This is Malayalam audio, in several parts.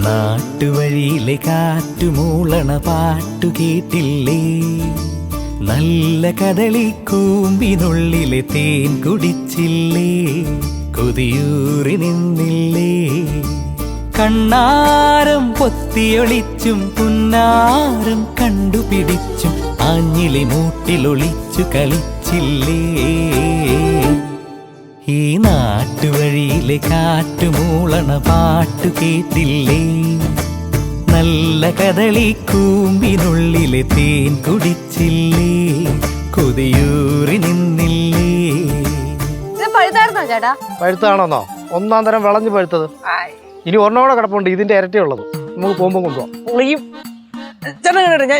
നാട്ടുവഴിയിലെ കാറ്റുമൂളണ പാട്ടു കേട്ടില്ലേ, നല്ല കദളിക്കൂമ്പിനുള്ളിലെ തേൻ കുടിച്ചില്ലേ, കൊതിയൂറി നിന്നില്ലേ. കണ്ണാരം പൊത്തിയൊളിച്ചും പുന്നാരം കണ്ടുപിടിച്ചും ആഞ്ഞിലി മൂട്ടിലൊളിച്ചു കളിച്ചില്ലേ. ഈ നാട്ടുവഴിയിലെ കാറ്റുമൂളണ പാട്ടു കേട്ടില്ലേ, നല്ല കദളിക്കൂമ്പിനുള്ളിലെ തേൻ കുടിച്ചില്ലേ, കൊതിയൂറി നിന്നില്ലേ. ചേട്ടാ പഴുത്താണോന്നോ? ഒന്നാം തരം വിളഞ്ഞു പഴുത്തത്. ഇനി ഒരെണ്ണോടെ കിടപ്പുണ്ട്, ഇതിന്റെ ഇരട്ടിയുള്ളത്. നമുക്ക് പോകുമ്പോ കൊണ്ടുപോകാം.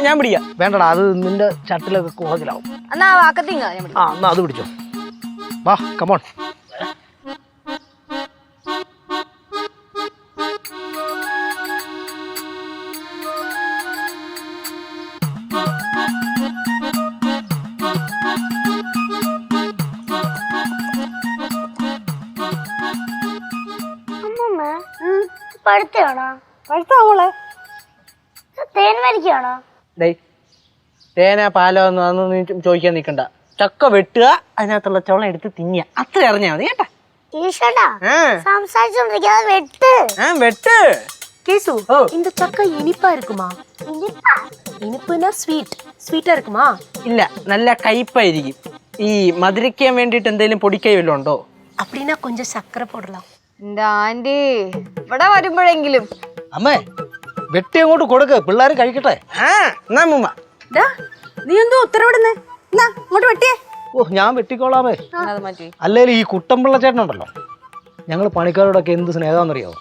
ഞാൻ പിടിക്കാം. വേണ്ടടാ, അത് നിന്റെ ചട്ടിലൊക്കെ കുറച്ചിലാവും. എന്നാ വാക്കത്തിങ്ങ എന്നാ അത് പിടിച്ചോ. വാ, കമോൺ. പഴുത്താണോ? പഴുത്താവോളെ തേൻ വരിക്കാണോ? തേന പാലോ ഒന്നും നീ ചോദിക്കാൻ നിക്കണ്ട. ചക്ക വെട്ടുക, അതിനകത്തുള്ള ചോളം എടുത്ത് തിന്നുക, അത്ര അറിഞ്ഞാ മതി കേട്ടാ. സംസാരിച്ചോണ്ടിരിക്കാതെ വെട്ട്. വെട്ട്. கேசு இந்த சக்கை இனிப்பா இருக்குமா? இனிப்புனா ஸ்வீட்டா இருக்குமா? ഇല്ല, നല്ല കയ്പായിരിക്കും. ഈ മധുരിക്കാൻ വേണ്ടിട്ട് എന്തെങ്കിലും പൊടിക്കൈ വല്ലതും ഉണ്ടോ? அப்படின்னா கொஞ்சம் சக்கரை போடலாம். എന്റെ ആന്റി ഇവിടെ വരുമ്പോഴെങ്കിലും. അമ്മേ, വെട്ടി അങ്ങോട്ട് കൊടുക്ക്, പിള്ളേർ കഴിക്കട്ടെ. നീ എന്തോ ഉത്തരവിടുന്നേ? ഇങ്ങോട്ട് വെട്ടിയേ. ഓ, ഞാൻ വെട്ടിക്കോളാമേ. അല്ലേലും ഈ കുട്ടമ്പിള്ള ചേട്ടനുണ്ടല്ലോ, ഞങ്ങൾ പണിക്കാരോടൊക്കെ എന്ത് സ്നേഹമാണെന്നറിയാവോ.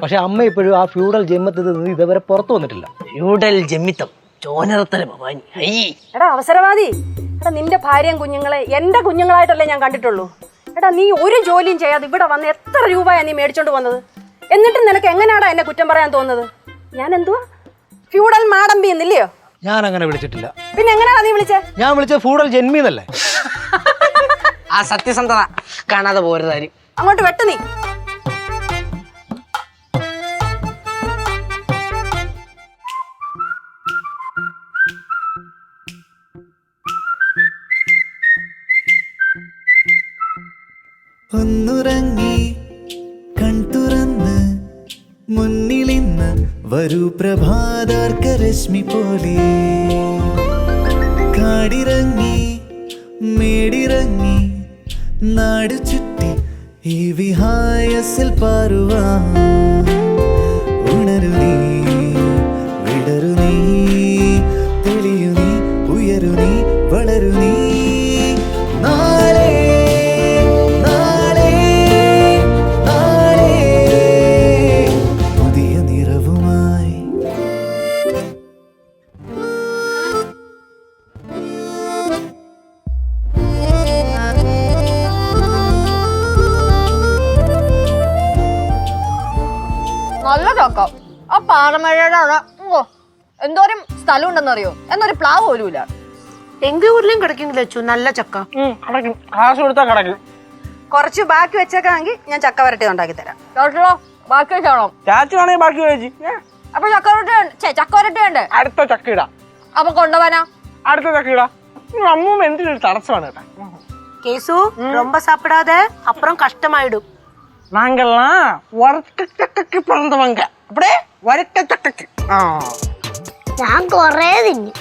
പക്ഷെ അമ്മ ഇപ്പോഴും ആ ഫ്യൂഡൽ ജന്മത്തിൽ നിന്ന് ഇതുവരെ പുറത്തു വന്നിട്ടില്ല. ഫ്യൂഡൽ ജന്മിത്തം എടാ അവസരവാദി, എടാ നിന്റെ ഭാര്യയും കുഞ്ഞുങ്ങളെ എന്റെ കുഞ്ഞുങ്ങളായിട്ടല്ലേ ഞാൻ കണ്ടിട്ടുള്ളൂ. എടാ നീ ഒരു ജോലിയും ചെയ്യാതെ ഇവിടെ വന്ന് എത്ര രൂപയാ നീ മേടിച്ചോണ്ട് വന്നത്? എന്നിട്ടും നിനക്ക് എങ്ങനെയാടാ എന്നെ കുറ്റം പറയാൻ തോന്നുന്നത്? ഞാൻ എന്തുവാ ഫ്യൂഡൽ മാടമ്പി എന്നില്ലയോ? ഞാൻ അങ്ങനെ വിളിച്ചിട്ടില്ല. പിന്നെ എങ്ങനെയാ നീ വിളിച്ചേ? ഞാൻ വിളിച്ചത് ഫ്യൂഡൽ ജന്മിന്നല്ലേ. ആ സത്യസന്ധത കാണാതെ പോരുതാരും. അങ്ങോട്ട് വെട്ട് നീ. ഒന്നുറങ്ങി കൺതുറന്ന് മുന്നിലിന്ന് വരൂ പ്രഭാതാർക്കരശ്മി പോലെ, കാടിറങ്ങി മേടിറങ്ങി നാടു ചുറ്റി ഈ വിഹായസിൽ പാറുവാൻ. ഉണരു നീ, വിടരു നീ, തെളിയു നീ, ഉയരു നീ, വളരു നീ. നാളെ പുതിയ നിറവുമായി. നല്ല ചക്ക. ആ പാറമഴയുടെ അവിടെ എന്തോരം സ്ഥലം ഉണ്ടെന്നറിയോ? എന്നൊരു പ്ലാവ് പോലും ഇല്ല. എങ്ക ഊരിലും കിടക്കുന്നില്ല അച്ചു നല്ല ചക്ക. കാശ് കൊടുത്താ കിടക്കും. കുറച്ച് ബാക്കി വെച്ചേക്കാണെങ്കിൽ ഞാൻ ചക്ക വരട്ടി ഉണ്ടാക്കി തരാം. ചോട്ടോ ബാക്കി വെച്ചോളോ? ചാച്ചു ആണെങ്കിൽ ബാക്കി കഴിച്ചു. അപ്പൊ ചക്ക വരട്ടി വേണ്ടേ? അടുത്ത ചക്ക ഇടാം. അപ്പൊ കൊണ്ടുപോവാനാ? അടുത്ത ചക്ക ഇടാം. അമ്മൂമ്മ എന്തിനൊരു തടസ്സമാണ് കേട്ടാ. கேசு ரொம்ப சாப்பிடாத, அப்புறம் கஷ்டமாயிடும். நாங்கெல்லாம் வரட்ட ചക്കക്ക് பிறந்தவங்க. அப்படியே வரட்ட ചക്കക്ക്. ഞാൻ കൊറേ തിന്നു.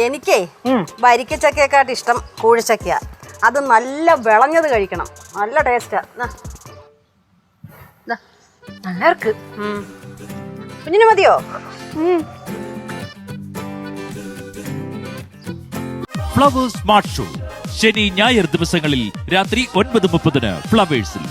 എനിക്കേ വരിക്കച്ചക്കയെക്കാട്ട് ഇഷ്ടം കൂഴിച്ചക്കയാ. അത് നല്ല വിളഞ്ഞത് കഴിക്കണം, നല്ല ടേസ്റ്റാ. നല്ല ഇருக்கு. കുഞ്ഞിന് മതിയോ? ഫ്ലവേഴ്സ് സ്മാർട്ട് ഷോ ശനി ഞായർ ദിവസങ്ങളിൽ രാത്രി 9:30 ഫ്ലവേഴ്സിൽ.